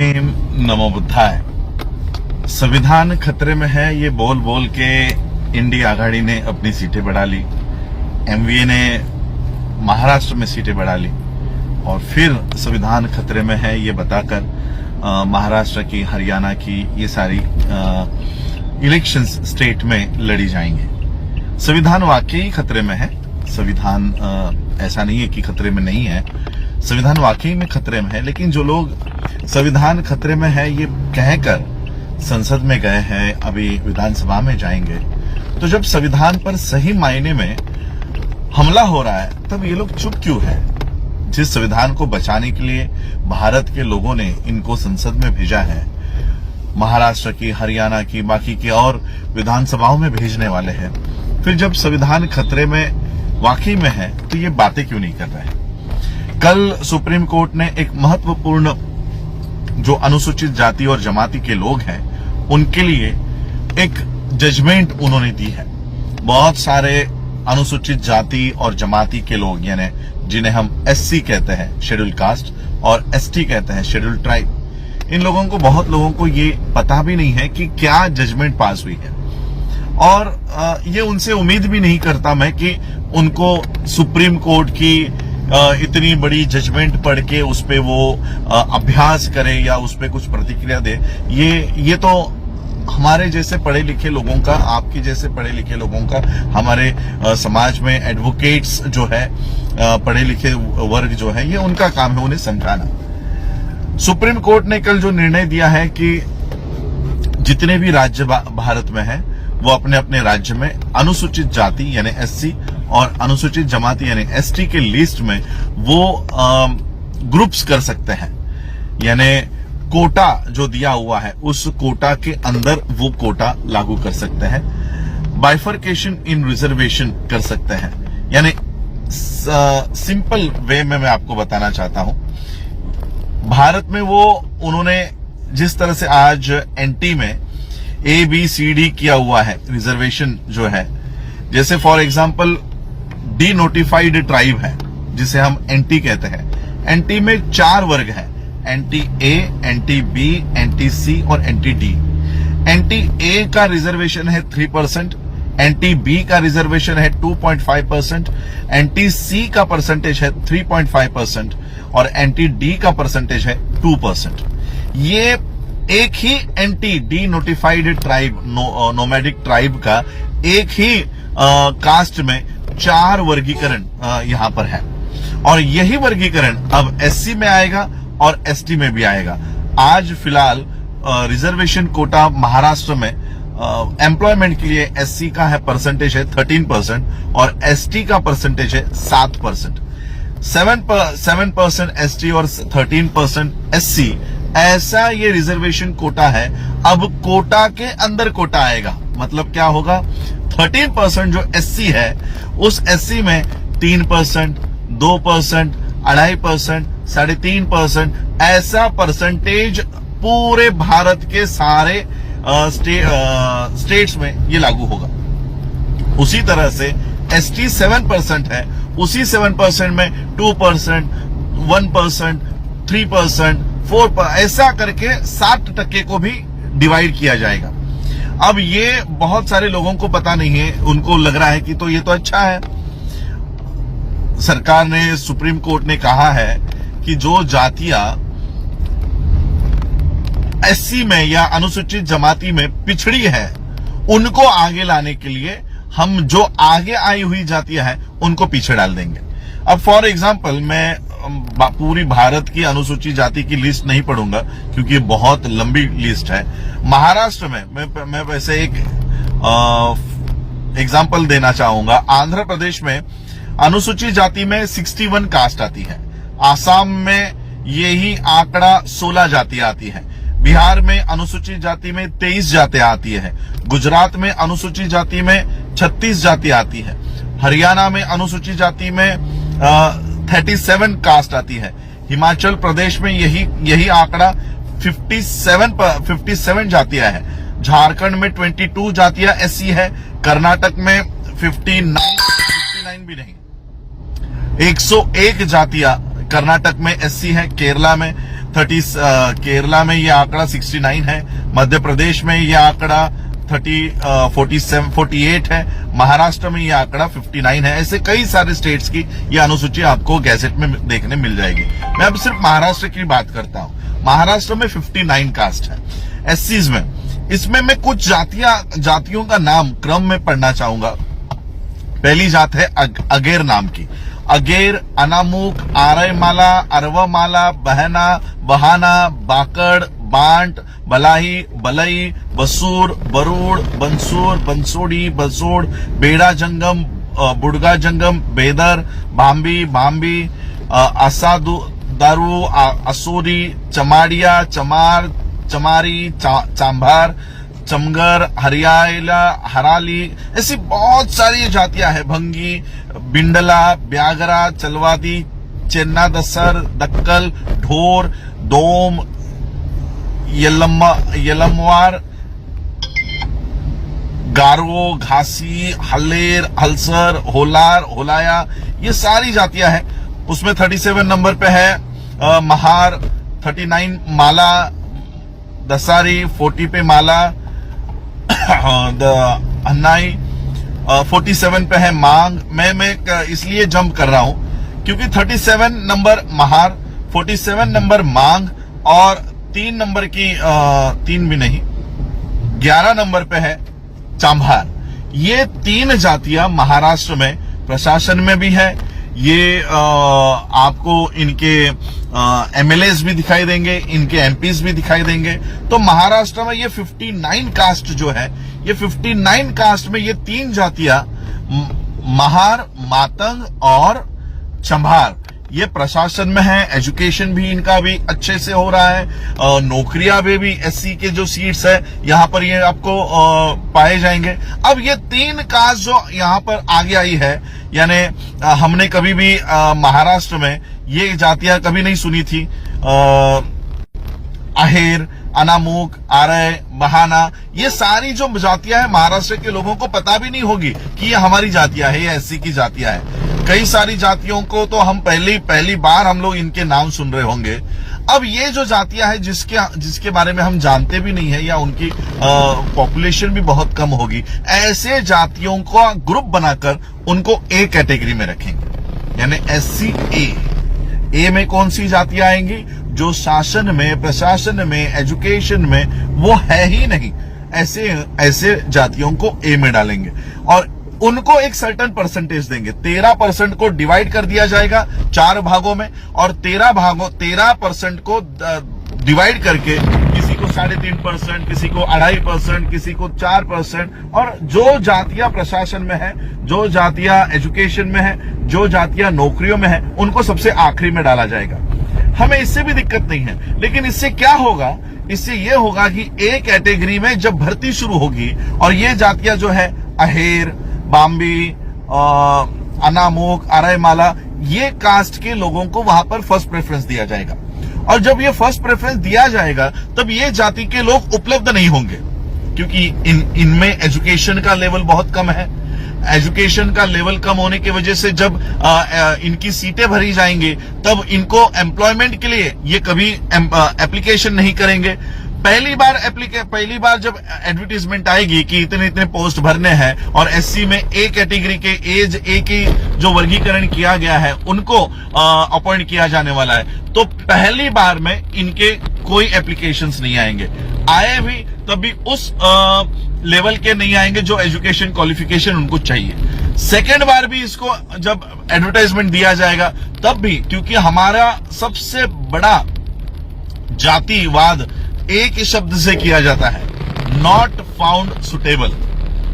नमो बुद्धाय। संविधान खतरे में है, ये बोल बोल के इंडी आघाड़ी ने अपनी सीटें बढ़ा ली, एमवीए ने महाराष्ट्र में सीटें बढ़ा ली और फिर संविधान खतरे में है ये बताकर महाराष्ट्र की, हरियाणा की ये सारी इलेक्शंस स्टेट में लड़ी जाएंगे। संविधान वाकई खतरे में है। संविधान ऐसा नहीं है कि खतरे में नहीं है, संविधान वाकई में खतरे में है। लेकिन जो लोग संविधान खतरे में है ये कहकर संसद में गए हैं, अभी विधानसभा में जाएंगे, तो जब संविधान पर सही मायने में हमला हो रहा है तब ये लोग चुप क्यों है? जिस संविधान को बचाने के लिए भारत के लोगों ने इनको संसद में भेजा है, महाराष्ट्र की, हरियाणा की, बाकी की और विधानसभाओं में भेजने वाले हैं, फिर जब संविधान खतरे में वाकई में है तो ये बातें क्यों नहीं कर रहे हैं? कल सुप्रीम कोर्ट ने एक महत्वपूर्ण, जो अनुसूचित जाति और जमाती के लोग हैं उनके लिए एक जजमेंट उन्होंने दी है। बहुत सारे अनुसूचित जाति और जमाती के लोग, यानी जिन्हें हम एससी कहते हैं, शेड्यूल कास्ट, और एसटी कहते हैं, शेड्यूल ट्राइब, इन लोगों को, बहुत लोगों को ये पता भी नहीं है कि क्या जजमेंट पास हुई है। और ये उनसे उम्मीद भी नहीं करता मैं कि उनको सुप्रीम कोर्ट की इतनी बड़ी जजमेंट पढ़ के उस पे वो अभ्यास करे या उस पे कुछ प्रतिक्रिया दे। ये तो हमारे जैसे पढ़े लिखे लोगों का, आपके जैसे पढ़े लिखे लोगों का, हमारे समाज में एडवोकेट्स जो है, पढ़े लिखे वर्ग जो है, ये उनका काम है उन्हें समझाना। सुप्रीम कोर्ट ने कल जो निर्णय दिया है कि जितने भी राज्य भारत में हैं वो अपने अपने राज्य में अनुसूचित जाति यानी एससी और अनुसूचित जमाती यानी एसटी के लिस्ट में वो ग्रुप्स कर सकते हैं, यानी कोटा जो दिया हुआ है उस कोटा के अंदर वो कोटा लागू कर सकते हैं। बाइफर्केशन इन रिजर्वेशन कर सकते हैं। यानी सिंपल वे में मैं आपको बताना चाहता हूं, भारत में वो उन्होंने जिस तरह से आज एनटी में ABCD किया हुआ है रिजर्वेशन जो है, जैसे for example D notified tribe है जिसे हम एनटी कहते हैं। एनटी में 4 वर्ग हैं, एनटी ए, एनटी बी, एनटी सी और एनटी डी। एनटी ए का रिजर्वेशन है 3%, एनटी बी का रिजर्वेशन है 2.5%, एनटी सी का परसेंटेज है 3.5% और एनटी डी का परसेंटेज है 2%। ये एक ही anti D notified tribe, nomadic tribe का एक ही कास्ट में 4 वर्गीकरण यहां पर है और यही वर्गीकरण अब एससी में आएगा और एसटी में भी आएगा। आज फिलहाल रिजर्वेशन कोटा महाराष्ट्र में एम्प्लॉयमेंट के लिए एससी का है परसेंटेज है 13% और एसटी का परसेंटेज है 7%। 7% एसटी और 13% एससी, ऐसा ये रिजर्वेशन कोटा है। अब कोटा के अंदर कोटा आएगा, मतलब क्या होगा, 13% जो एससी है उस एससी में 3%, 2%, 2.5%, 3.5%, ऐसा परसेंटेज पूरे भारत के सारे स्टेट्स में ये लागू होगा। उसी तरह से एसटी 7% है, उसी 7% में 2%, 1%, 3%, 4%, ऐसा करके 7% को भी डिवाइड किया जाएगा। अब ये बहुत सारे लोगों को पता नहीं है, उनको लग रहा है कि तो ये तो अच्छा है। सरकार ने, सुप्रीम कोर्ट ने कहा है कि जो जातियां एससी में या अनुसूचित जमाती में पिछड़ी है उनको आगे लाने के लिए हम जो आगे आई हुई जातियां हैं उनको पीछे डाल देंगे। अब फॉर एग्जांपल मैं पूरी भारत की अनुसूचित जाति की लिस्ट नहीं पढ़ूंगा क्योंकि बहुत लंबी लिस्ट है। महाराष्ट्र में मैं वैसे एक एग्जांपल देना चाहूंगा। आंध्र प्रदेश में अनुसूचित जाति में 61 कास्ट आती है, आसाम में यही आंकड़ा 16 जातियां आती है, बिहार में अनुसूचित जाति में 23 जातियां आती है, गुजरात में अनुसूचित जाति में 36 जातियां आती है, हरियाणा में अनुसूचित जाति में 37 कास्ट आती है, हिमाचल प्रदेश में यही आंकड़ा 57 जातियां है, झारखंड में 22 जातियां एससी है, कर्नाटक में 59 भी नहीं, 101 जातियां कर्नाटक में एससी है, केरला में केरला में ये आंकड़ा 69 है, मध्य प्रदेश में ये आंकड़ा 48 है, महाराष्ट्र में ये आंकड़ा 59 है। ऐसे कई सारे स्टेट्स की ये अनुसूची आपको गैजेट में देखने मिल जाएगी। मैं अब सिर्फ महाराष्ट्र की बात करता हूं। महाराष्ट्र में 59 कास्ट है एससीज में। इसमें मैं कुछ जातियों का नाम क्रम में पढ़ना चाहूंगा। पहली जात है अगेर नाम की। अगेर, अनामुक, आरयमाला, अरवमाला, बहना, बहाना, बाकड़, बांट, बलाही, बलई, बसूर, बरूड़, बंसूर, बंसोड़ी, बसोड़, बेड़ा जंगम, बुड़गा जंगम, बेदर, बाम्बी, बाम्बी, दारू, असोरी, चमाड़िया, चमार, चमारी, चांभार, चमगर, हरियाला, हराली, ऐसी बहुत सारी जातियां हैं। भंगी, बिंडला, ब्यागरा, चलवादी, चेन्ना दसर, दक्कल, ढोर, दोम, यलमवार, गारो, घासी, हल्लेर, हलसर, होलार, होलाया, ये सारी जातियां हैं। उसमें 37 नंबर पे है महार, 39 माला, दसारी, 40 पे माला, अन्नाई, 47 पे है मांग। मैं इसलिए जंप कर रहा हूं क्योंकि 37 नंबर महार, 47 नंबर मांग और 3 नंबर की 3 भी नहीं 11 नंबर पे है चांभार। ये 3 जातियां महाराष्ट्र में प्रशासन में भी है। ये आपको इनके एमएलएस भी दिखाई देंगे, इनके एमपीज भी दिखाई देंगे। तो महाराष्ट्र में ये 59 कास्ट जो है, ये 59 कास्ट में ये 3 जातियां महार, मातंग और चंभार, ये प्रशासन में है। एजुकेशन भी इनका भी अच्छे से हो रहा है। नौकरियां में भी एससी के जो सीट्स है यहां पर ये आपको पाए जाएंगे। अब ये 3 कास्ट जो यहां पर आगे आई है, यानी हमने कभी भी महाराष्ट्र में ये जातियां कभी नहीं सुनी थी। अहेर, अनामुक, आरय, बहाना, ये सारी जो जातियां हैं महाराष्ट्र के लोगों को पता भी नहीं होगी कि ये हमारी जातियां है, ये एससी की जातियां है। कई सारी जातियों को तो हम पहली बार हम लोग इनके नाम सुन रहे होंगे। अब ये जो जातियां हैं जिसके बारे में हम जानते भी नहीं है या उनकी पॉपुलेशन भी बहुत कम होगी, ऐसे जातियों का ग्रुप बनाकर उनको ए कैटेगरी में रखेंगे, यानी एससी ए में कौन सी जातियां आएंगी? जो शासन में, प्रशासन में, एजुकेशन में वो है ही नहीं, ऐसे जातियों को ए में डालेंगे और उनको एक सर्टेन परसेंटेज देंगे। 13% को डिवाइड कर दिया जाएगा 4 भागों में और 13% को डिवाइड करके किसी को 3.5%, किसी को 2.5%, किसी को 4%, और जो जातियां प्रशासन में है, जो जातियां एजुकेशन में है, जो जातियां नौकरियों में है, उनको सबसे आखिरी में डाला जाएगा। हमें इससे भी दिक्कत नहीं है, लेकिन इससे क्या होगा? इससे ये होगा कि ए कैटेगरी में जब भर्ती शुरू होगी और ये जातियां जो है अहेर, बाम्बी, अनामुक, आरयमाला, ये कास्ट के लोगों को वहां पर फर्स्ट प्रेफरेंस दिया जाएगा। और जब ये फर्स्ट प्रेफरेंस दिया जाएगा तब ये जाति के लोग उपलब्ध नहीं होंगे, क्योंकि इनमें एजुकेशन का लेवल बहुत कम है। एजुकेशन का लेवल कम होने की वजह से जब इनकी सीटें भरी जाएंगी तब इनको एम्प्लॉयमेंट के लिए ये कभी एप्लीकेशन नहीं करेंगे। पहली बार जब एडवर्टीजमेंट आएगी कि इतने पोस्ट भरने हैं और एससी में ए कैटेगरी के एज ए की जो वर्गीकरण किया गया है उनको अपॉइंट किया जाने वाला है, तो पहली बार में इनके कोई एप्लीकेशंस नहीं आएंगे। आए भी तब भी उस लेवल के नहीं आएंगे जो एजुकेशन क्वालिफिकेशन उनको चाहिए। सेकेंड बार भी इसको जब एडवर्टाइजमेंट दिया जाएगा तब भी, क्योंकि हमारा सबसे बड़ा जातिवाद एक ही शब्द से किया जाता है, नॉट फाउंड सुटेबल।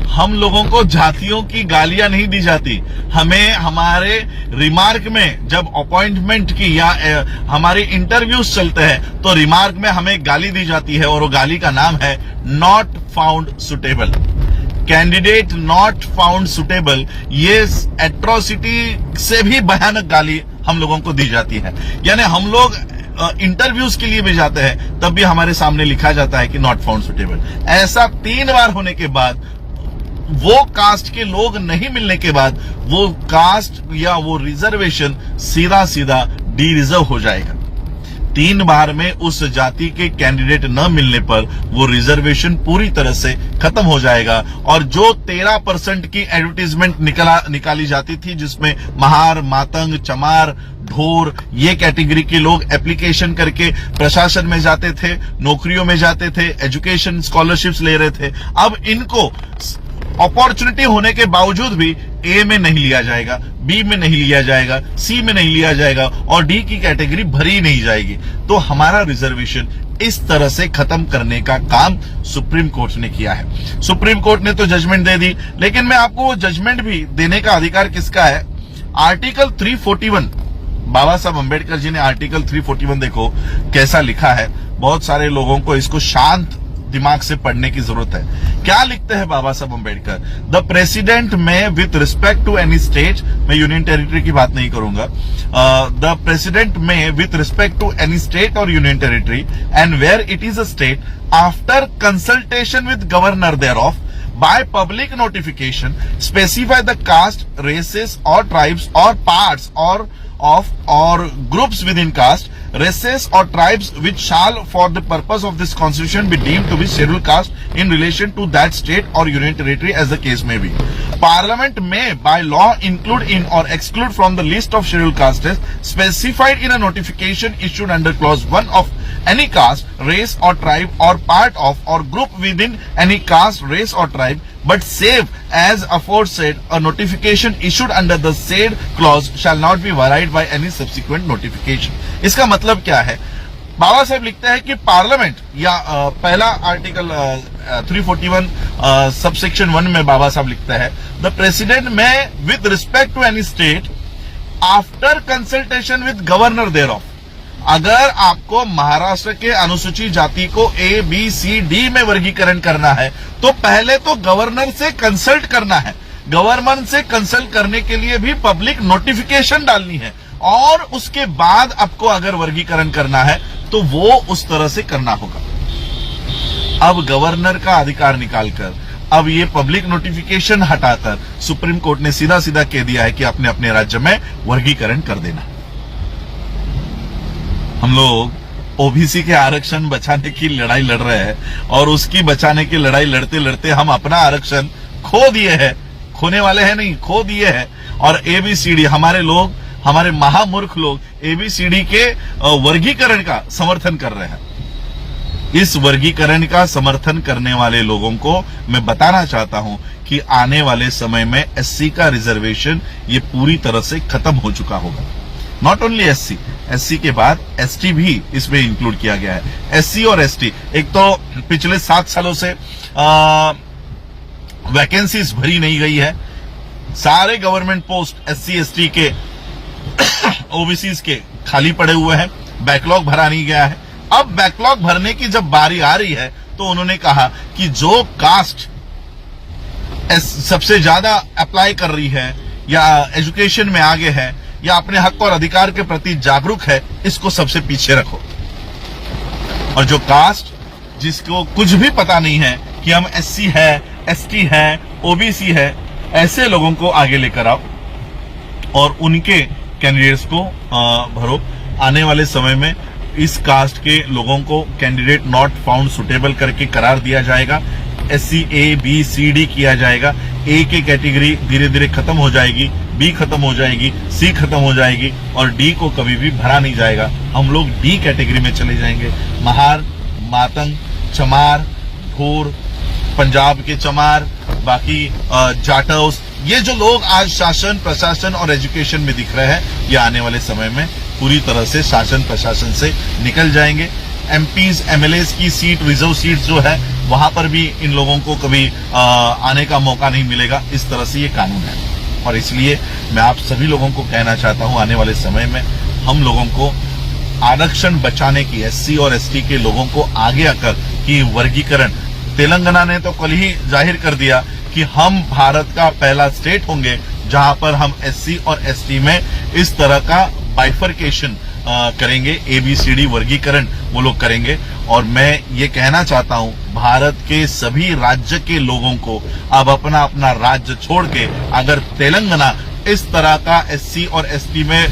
हम लोगों को जातियों की गालियां नहीं दी जाती, हमें हमारे रिमार्क में जब अपॉइंटमेंट की या हमारे इंटरव्यूज चलते हैं तो रिमार्क में हमें गाली दी जाती है और वो गाली का नाम है not found suitable. Candidate not found suitable, ये एट्रोसिटी से भी भयानक गाली हम लोगों को दी जाती है। यानी हम लोग इंटरव्यूज के लिए भी जाते हैं तब भी हमारे सामने लिखा जाता है कि नॉट फाउंड सुटेबल। ऐसा 3 बार होने के बाद, वो कास्ट के लोग नहीं मिलने के बाद, वो कास्ट या वो रिजर्वेशन सीधा डी रिजर्व हो जाएगा। 3 बार में उस जाति के कैंडिडेट न मिलने पर वो रिजर्वेशन पूरी तरह से खत्म हो जाएगा। और जो 13% की एडवर्टीजमेंट निकाली जाती थी, जिसमें महार, मातंग, चमार, ढोर, ये कैटेगरी के लोग एप्लीकेशन करके प्रशासन में जाते थे, नौकरियों में जाते थे, एजुकेशन स्कॉलरशिप्स ले रहे थे, अब इनको अपॉर्चुनिटी होने के बावजूद भी ए में नहीं लिया जाएगा, बी में नहीं लिया जाएगा, सी में नहीं लिया जाएगा और डी की कैटेगरी भरी नहीं जाएगी। तो हमारा रिजर्वेशन इस तरह से खत्म करने का काम सुप्रीम कोर्ट ने किया है। सुप्रीम कोर्ट ने तो जजमेंट दे दी, लेकिन मैं आपको वो जजमेंट भी देने का अधिकार किसका है? आर्टिकल 341, बाबा साहब अंबेडकर जी ने आर्टिकल 341 देखो कैसा लिखा है। बहुत सारे लोगों को इसको शांत दिमाग से पढ़ने की जरूरत है। क्या लिखते हैं Baba Saheb Ambedkar? The president may with respect to any state, मैं यूनियन टेरिटरी की बात नहीं करूंगा, the president may with respect to any state और union territory and where it is a state after consultation with governor there of by public notification specify the caste, races or tribes or parts or groups within caste, races or tribes which shall for the purpose of this constitution be deemed to be scheduled caste in relation to that state or union territory as the case may be. Parliament may by law include in or exclude from the list of scheduled castes specified in a notification issued under clause 1 of any caste, race or tribe or part of or group within any caste, race or tribe, but save as aforesaid a notification issued under the said clause shall not be varied by any subsequent notification. इसका मतलब क्या है? बाबा साहब लिखते हैं कि parliament या पहला article 341 subsection 1 में बाबा साहब लिखते हैं the president may with respect to any state after consultation with governor there of, अगर आपको महाराष्ट्र के अनुसूचित जाति को ए, बी, सी, डी में वर्गीकरण करना है तो पहले तो गवर्नर से कंसल्ट करना है। गवर्नर से कंसल्ट करने के लिए भी पब्लिक नोटिफिकेशन डालनी है और उसके बाद आपको अगर वर्गीकरण करना है तो वो उस तरह से करना होगा। अब गवर्नर का अधिकार निकालकर अब ये पब्लिक नोटिफिकेशन हटाकर सुप्रीम कोर्ट ने सीधा सीधा कह दिया है कि अपने अपने राज्य में वर्गीकरण कर देना। हम लोग ओबीसी के आरक्षण बचाने की लड़ाई लड़ रहे हैं और उसकी बचाने की लड़ाई लड़ते लड़ते हम अपना आरक्षण खो दिए हैं, खोने वाले हैं नहीं, खो दिए हैं। और एबीसीडी हमारे लोग, हमारे महामूर्ख लोग एबीसीडी के वर्गीकरण का समर्थन कर रहे हैं। इस वर्गीकरण का समर्थन करने वाले लोगों को मैं बताना चाहता हूं कि आने वाले समय में एससी का रिजर्वेशन ये पूरी तरह से खत्म हो चुका होगा। नॉट ओनली एससी के बाद एसटी भी इसमें इंक्लूड किया गया है। एससी और एसटी, एक तो पिछले 7 सालों से वैकेंसीज भरी नहीं गई है, सारे गवर्नमेंट पोस्ट एससी एसटी के ओबीसीज के खाली पड़े हुए हैं, बैकलॉग भरा नहीं गया है। अब बैकलॉग भरने की जब बारी आ रही है तो उन्होंने कहा कि जो कास्ट सबसे ज्यादा अप्लाई कर रही है या एजुकेशन में आगे है या अपने हक और अधिकार के प्रति जागरूक है, इसको सबसे पीछे रखो। और जो कास्ट जिसको कुछ भी पता नहीं है कि हम एससी है, एसटी है, ओबीसी है, ऐसे लोगों को आगे लेकर आओ और उनके कैंडिडेट्स को भरो। आने वाले समय में इस कास्ट के लोगों को कैंडिडेट नॉट फाउंड सुटेबल करके करार दिया जाएगा। एससी ए, बी, सी, डी किया जाएगा। ए की कैटेगरी धीरे धीरे खत्म हो जाएगी, बी खत्म हो जाएगी, सी खत्म हो जाएगी और डी को कभी भी भरा नहीं जाएगा। हम लोग डी कैटेगरी में चले जाएंगे। महार, मातंग, चमार, ढोर, पंजाब के चमार, बाकी जाटौस, ये जो लोग आज शासन, प्रशासन और एजुकेशन में दिख रहे हैं, ये आने वाले समय में पूरी तरह से शासन प्रशासन से निकल जाएंगे। एमपीज, एमएलएस की सीट, रिजर्व सीट जो है वहां पर भी इन लोगों को कभी आने का मौका नहीं मिलेगा। इस तरह से ये कानून है और इसलिए मैं आप सभी लोगों को कहना चाहता हूं, आने वाले समय में हम लोगों को आरक्षण बचाने की, एससी और एसटी के लोगों को आगे आकर कि वर्गीकरण, तेलंगाना ने तो कल ही जाहिर कर दिया कि हम भारत का पहला स्टेट होंगे जहां पर हम एससी और एसटी में इस तरह का बाइफरकेशन करेंगे, एबीसीडी वर्गीकरण वो लोग करेंगे। और मैं ये कहना चाहता हूं भारत के सभी राज्य के लोगों को अब अपना अपना राज्य छोड़ के, अगर तेलंगाना इस तरह का एससी और एसटी में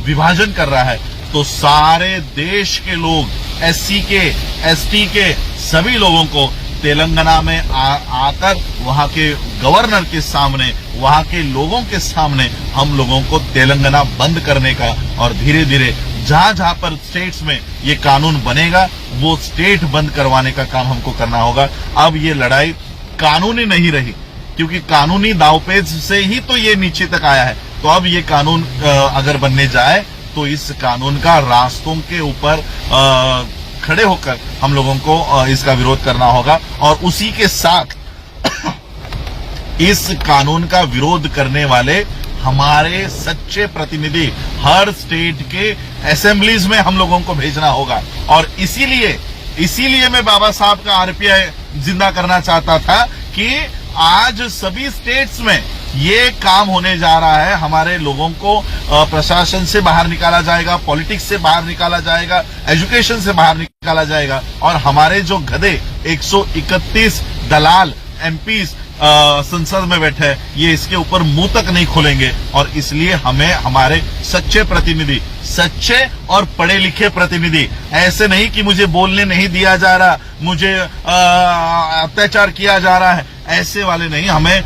विभाजन कर रहा है तो सारे देश के लोग, एससी के, एसटी के सभी लोगों को तेलंगाना में आकर वहां के गवर्नर के सामने, वहां के लोगों के सामने हम लोगों को तेलंगाना बंद करने का और धीरे धीरे जहां जहां पर स्टेट्स में ये कानून बनेगा वो स्टेट बंद करवाने का काम हमको करना होगा। अब ये लड़ाई कानूनी नहीं रही, क्योंकि कानूनी दावपेच से ही तो ये नीचे तक आया है। तो अब ये कानून अगर बनने जाए तो इस कानून का रास्तों के ऊपर खड़े होकर हम लोगों को इसका विरोध करना होगा। और उसी के साथ इस कानून का विरोध करने वाले हमारे सच्चे प्रतिनिधि हर स्टेट के असेंबलीज में हम लोगों को भेजना होगा। और इसीलिए मैं बाबा साहब का आरपीआई जिंदा करना चाहता था कि आज सभी स्टेट्स में ये काम होने जा रहा है। हमारे लोगों को प्रशासन से बाहर निकाला जाएगा, पॉलिटिक्स से बाहर निकाला जाएगा, एजुकेशन से बाहर निकाला जाएगा। और हमारे जो गधे 131 दलाल एमपीज संसद में बैठे हैं, ये इसके ऊपर मुंह तक नहीं खोलेंगे। और इसलिए हमें हमारे सच्चे प्रतिनिधि, सच्चे और पढ़े लिखे प्रतिनिधि, ऐसे नहीं कि मुझे बोलने नहीं दिया जा रहा, मुझे अत्याचार किया जा रहा है, ऐसे वाले नहीं, हमें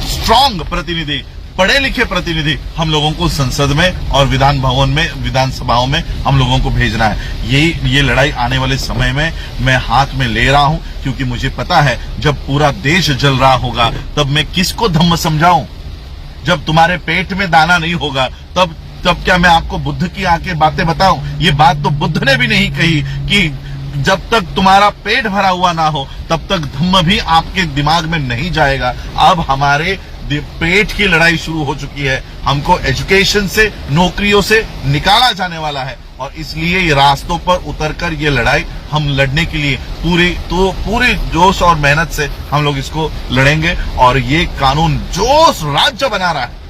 स्ट्रांग प्रतिनिधि, पढ़े लिखे प्रतिनिधि हम लोगों को संसद में और विधान भवन में, विधानसभाओं में हम लोगों को भेजना है। ये लड़ाई आने वाले समय में मैं हाथ में ले रहा हूं, क्योंकि मुझे पता है जब पूरा देश जल रहा होगा तब मैं किसको धम्म समझाऊं। जब तुम्हारे पेट में दाना नहीं होगा तब क्या मैं आपको बुद्ध की आके बातें बताऊं। ये बात तो बुद्ध ने भी नहीं कही कि जब तक तुम्हारा पेट भरा हुआ ना हो तब तक धम्म भी आपके दिमाग में नहीं जाएगा। अब हमारे पेट की लड़ाई शुरू हो चुकी है। हमको एजुकेशन से, नौकरियों से निकाला जाने वाला है। और इसलिए ये रास्तों पर उतरकर ये लड़ाई हम लड़ने के लिए पूरी जोश और मेहनत से हम लोग इसको लड़ेंगे। और ये कानून जो राज्य बना रहा है,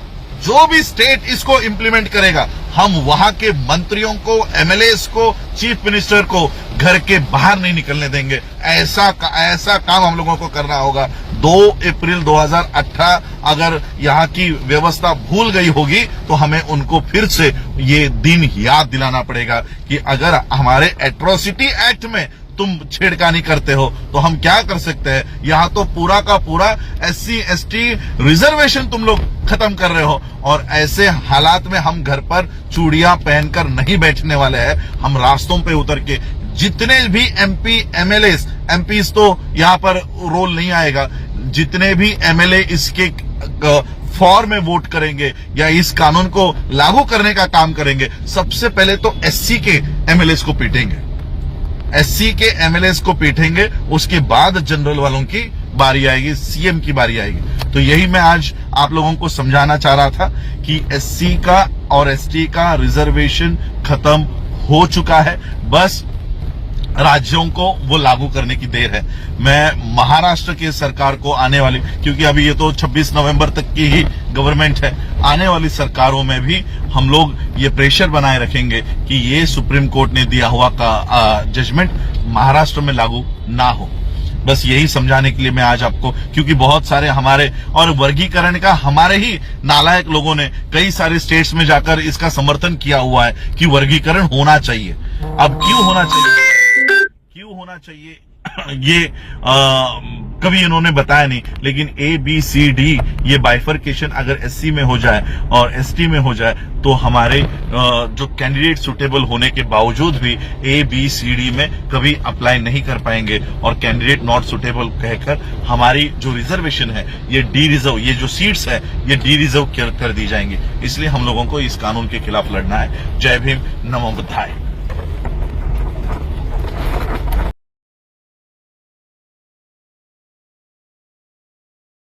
जो भी स्टेट इसको इम्प्लीमेंट करेगा, हम वहां के मंत्रियों को, एमएलएस को, चीफ मिनिस्टर को घर के बाहर नहीं निकलने देंगे। ऐसा काम हम लोगों को करना होगा। 2 अप्रैल 2018 अगर यहाँ की व्यवस्था भूल गई होगी तो हमें उनको फिर से ये दिन याद दिलाना पड़ेगा कि अगर हमारे एट्रोसिटी एक्ट में तुम छेड़खानी करते हो तो हम क्या कर सकते हैं। यहाँ तो पूरा का पूरा एससी एसटी रिजर्वेशन तुम लोग खत्म कर रहे हो। और ऐसे हालात में हम घर पर चूड़ियां पहनकर नहीं बैठने वाले हैं। हम रास्तों पे उतर के जितने भी एमपी, एमएलएस, एमपीज तो यहाँ पर रोल नहीं आएगा, जितने भी एमएलए इसके फॉर में वोट करेंगे या इस कानून को लागू करने का काम करेंगे, सबसे पहले तो एससी के एमएलएस को पीटेंगे, एससी के एमएलएस को पीटेंगे। उसके बाद जनरल वालों की बारी आएगी, सीएम की बारी आएगी। तो यही मैं आज आप लोगों को समझाना चाह रहा था कि एससी का और एसटी का रिजर्वेशन खत्म हो चुका है। बस राज्यों को वो लागू करने की देर है। मैं महाराष्ट्र की सरकार को आने वाली, क्योंकि अभी ये तो 26 नवंबर तक की ही गवर्नमेंट है, आने वाली सरकारों में भी हम लोग ये प्रेशर बनाए रखेंगे कि ये सुप्रीम कोर्ट ने दिया हुआ का जजमेंट महाराष्ट्र में लागू ना हो। बस यही समझाने के लिए मैं आज आपको, क्योंकि बहुत सारे हमारे और वर्गीकरण का हमारे ही नालायक लोगों ने कई सारे स्टेट्स में जाकर इसका समर्थन किया हुआ है कि वर्गीकरण होना चाहिए। अब क्यों होना चाहिए ये कभी इन्होंने बताया नहीं, लेकिन ABCD ये बाइफर्केशन अगर एससी में हो जाए और एसटी में हो जाए तो हमारे जो कैंडिडेट सुटेबल होने के बावजूद भी ABCD में कभी अप्लाई नहीं कर पाएंगे और कैंडिडेट नॉट सुटेबल कहकर हमारी जो रिजर्वेशन है, ये डी रिजर्व, ये जो सीट्स है ये डी रिजर्व कर दी जाएंगी। इसलिए हम लोगों को इस कानून के खिलाफ लड़ना है। जय भीम, नमो बुद्धाय।